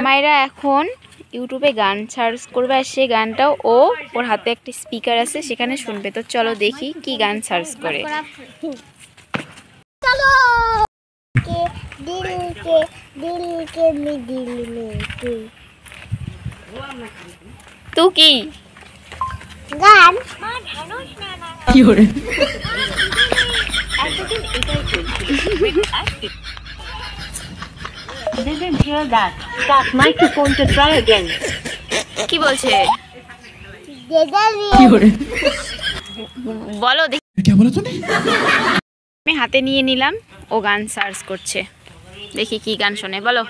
আমায়রা এখন ইউটিউবে গান সার্চ করবে আর সেই গানটাও ওর হাতে একটা স্পিকার আছে সেখানে শুনবে। তো চলো দেখি কি গান সার্চ করে। चलो के दिल के में दिल में तू की গান কি হরে Didn't hear that. Tap microphone to try again. কি বলছে? কি হরে বলো দেখি। কি বলা তুমি? আমি হাতে নিয়ে নিলাম, ও গান সার্চ করছে, দেখি কি গান শোনে। বলো।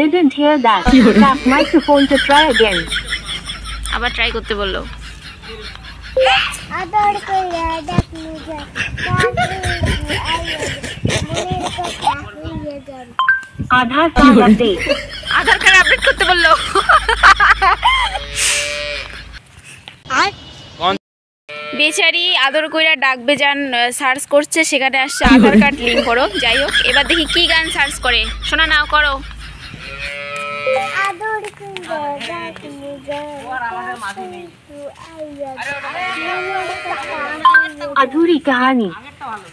Didn't hear that. Tap microphone to try again. আবার ট্রাই করতে বললো। আদর কইরা ডাক মুজা আধার কার্ড আপডেট। আধার কার্ড আপডেট করতে বললো। বেচারি আদর কইরা ডাকবে যান সার্চ করছে, সেখানে আসছে আধার কার্ড লিংক করো। যাই হোক, এবার দেখি কি গান সার্চ করে। শোনা নাও, করো। আদর কইরা ডাক মুজা अधूरी कहानी।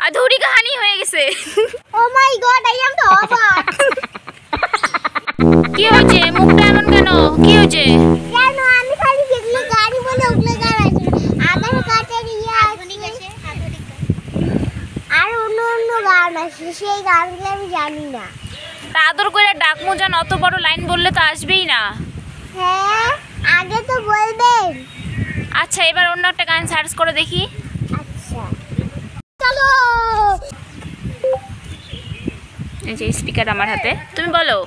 अधूरी कहानी হয়ে গেছে। ও মাই গড, আই এম তো অবাক। কি হয়েছে? মুখটা এমন কেন? কি হয়েছে? কেন আমি খালি যেগুলো গাড়ি বলে ওগুলো গান আছে, আধার কার্ডের ইয়ে আছে, আর অন্য অন্য গান আছে, সেই গানগুলো আমি জানি না। তা আদর করে ডাক মোজান অত বড় লাইন বললে তো আসবেই না। হ্যাঁ, আগে তো বলবেন। আচ্ছা, এবার অন্য একটা গান সার্চ করে দেখি। আচ্ছা চলো। এই যে স্পিকার আমার হাতে, তুমি বলো।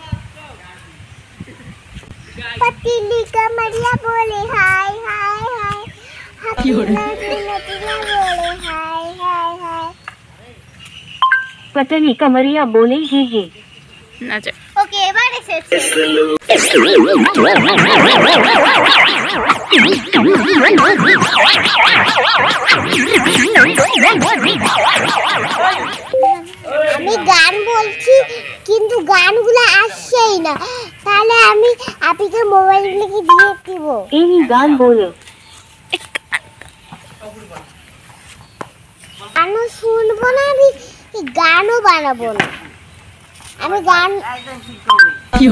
पतीली कमरिया बोले हाय हाय हाय, কি হলো? बोले हाय हाय हाय। पतली कमरिया बोले ही ही। আচ্ছা ওকে, এবার এসেছে। আমি গান বলছি কিন্তু গানগুলো আসছেই না, তাহলে আমি আপনাকে মোবাইলগুলোকে দিয়ে দিব। এই গান বলো। আমি শুনবো না, আমি গানও বানাবো না। আমি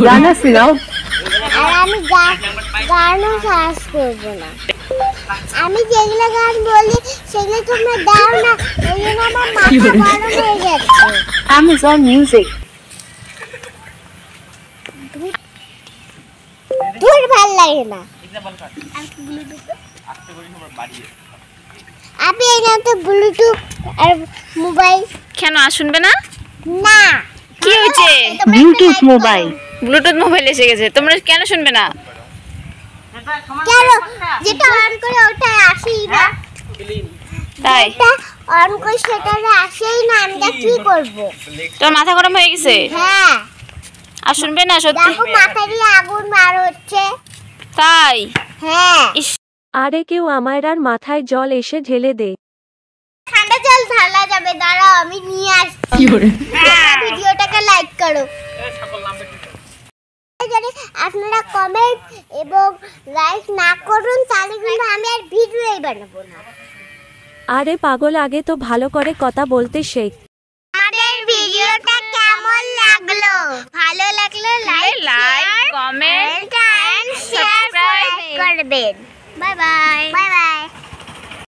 গানা শোনাও। আর আমি গানও সার্চ করবো না। আমি যেগুলো গান বলি সেগুলো তোমরা দাও না, এই জন্য আমার মাথা গরম হয়ে যাচ্ছে। Amazon Music। তোর ভাল লাগে না। আপনি এই নাম তো ব্লুটুথ আর মোবাইল। কেন শুনবে না? না, কি হয়েছে? Bluetooth mobile. ব্লুটুথ মোবাইল এসে গেছে, তোমরা কেন শুনবে না? কেন? যেটা অন করে ওটা আসেই না। তাই যেটা অন করে সেটা আসেই না, আমরা কি করব? তোর মাথা গরম হয়ে গেছে? হ্যাঁ, আর শুনবে না সত্যি? দেখো মাথা দিয়ে আগুন বার হচ্ছে। তাই? হ্যাঁ। আরে কেউ আমায়রার মাথায় জল এসে ঢেলে দে। ঠান্ডা জল ঢালা যাবে, দাঁড়াও আমি নিয়ে আসছি। কি করে? ভিডিওটাকে লাইক করো। যদি আপনারা কমেন্ট এবং লাইক না করুন তাহলে কিন্তু আমি আর ভিডিওই বানাবো না। আরে পাগল, আগে তো ভালো করে কথা বলতে শেখ। আমাদের ভিডিওটা কেমন লাগলো? ভালো লাগলে লাইক, কমেন্ট এন্ড শেয়ার করবেন। Bye bye. Bye bye.